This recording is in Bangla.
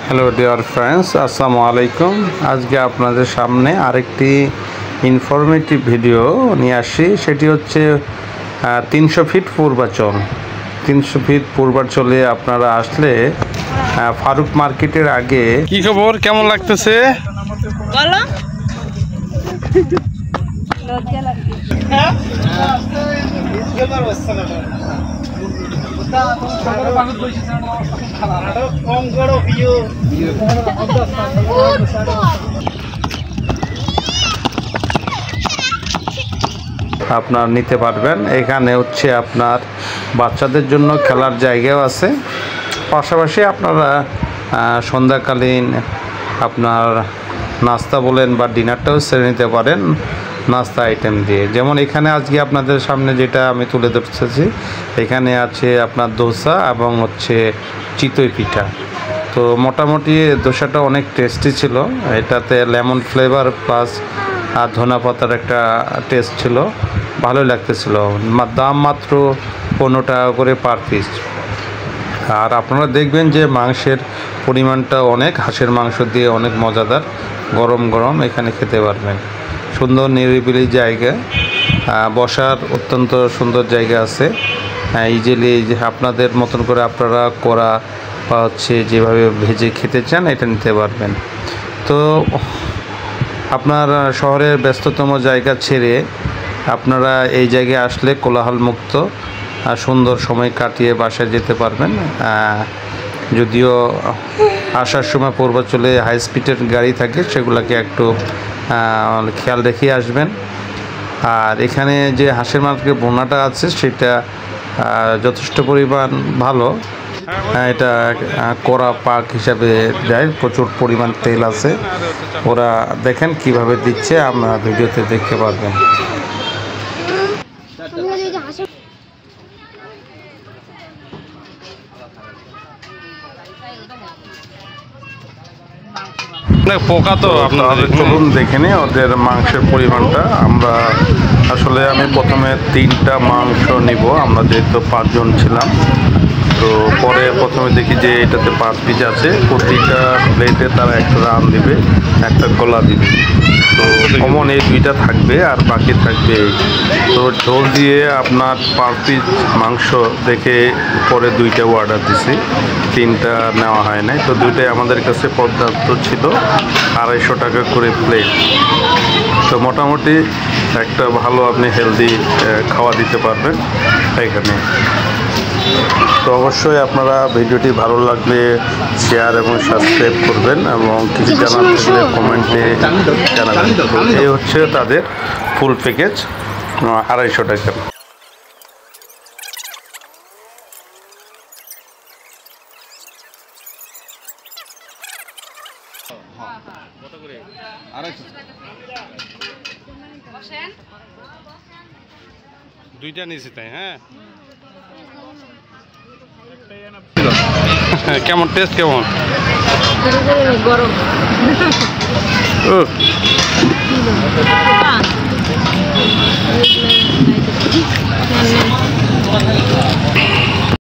হ্যালো ডিয়ার ফ্রেন্ডস, আসসালামু আলাইকুম। আজকে আপনাদের সামনে আরেকটি ইনফরমেটিভ ভিডিও নিয়ে আসি। সেটি হচ্ছে 300 ফিট পূর্বাচল। 300 ফিট পূর্বাচলে আপনারা আসলে ফারুক মার্কেটের আগে কি খবর, কেমন লাগতেছে বলো? আপনার নিতে পারবেন। এখানে হচ্ছে আপনার বাচ্চাদের জন্য খেলার জায়গাও আছে। পাশাপাশি আপনারা সন্ধ্যাকালীন আপনার নাস্তা বলেন বা ডিনারটাও সেরে নিতে পারেন নাস্তা আইটেম দিয়ে। যেমন এখানে আজকে আপনাদের সামনে যেটা আমি তুলে ধরতেছি, এখানে আছে আপনার দোসা এবং হচ্ছে চিতই পিঠা। তো মোটামুটি দোসাটা অনেক টেস্টি ছিল। এটাতে লেমন ফ্লেভার প্লাস আর ধনা পাতার একটা টেস্ট ছিল, ভালোই লাগতেছিল। দাম মাত্র 15 টাকা করে পার পিস। আর আপনারা দেখবেন যে মাংসের পরিমাণটা অনেক, হাঁসের মাংস দিয়ে অনেক মজাদার, গরম গরম এখানে খেতে পারবেন। সুন্দর নিরিবিলি জায়গা, বসার অত্যন্ত সুন্দর জায়গা আছে। ইজিলি যে আপনাদের মতন করে আপনারা করা বা হচ্ছে যেভাবে ভেজে খেতে চান এটা নিতে পারবেন। তো আপনার শহরের ব্যস্ততম জায়গা ছেড়ে আপনারা এই জায়গায় আসলে কোলাহল মুক্ত সুন্দর সময় কাটিয়ে বাসায় যেতে পারবেন। যদিও আসার সময় পূর্বাচলে হাই স্পিডের গাড়ি থাকে, সেগুলোকে একটু খেয়াল রেখে আসবেন। আর এখানে যে হাঁসের মাংসের বোনাটা আছে সেটা যথেষ্ট পরিমাণ ভালো। এটা কড়া পাক হিসাবে দেয়, প্রচুর পরিমাণ তেল আছে। ওরা দেখেন কিভাবে দিচ্ছে, আমরা ভিডিওতে দেখতে পারবেন। পোকা তো আপনাদের চলুন দেখে নিই ওদের মাংসের পরিমাণটা। আমি প্রথমে 3টা মাংস নিব, আমরা যেহেতু 5 জন ছিলাম। তো পরে প্রথমে দেখি যে এটাতে 5 পিস আছে। প্রতিটা প্লেটে তারা একটা রান দিবে, একটা গলা দিবে। তো কমন এই 2টা থাকবে আর বাকি থাকবে। তো ঝোল দিয়ে আপনার 5 পিস মাংস দেখে পরে 2টা অর্ডার দিছি, 3টা নেওয়া হয় নাই। তো 2টাই আমাদের কাছে পর্যাপ্ত ছিল, 250 টাকা করে প্লেট। তো মোটামুটি একটা ভালো আপনি হেলদি খাওয়া দিতে পারবেন এখানে। তো অবশ্যই আপনারা ভিডিওটি ভালো লাগলে শেয়ার এবং সাবস্ক্রাইব করবেন এবং কিছু জানার থাকলে কমেন্টে জানাবেন। এই হচ্ছে তাদের ফুল প্যাকেজ, 250 টাকা। দুইটা নিয়েছি তাই। হ্যাঁ, কেমন টেস্ট, কেমন? গরম।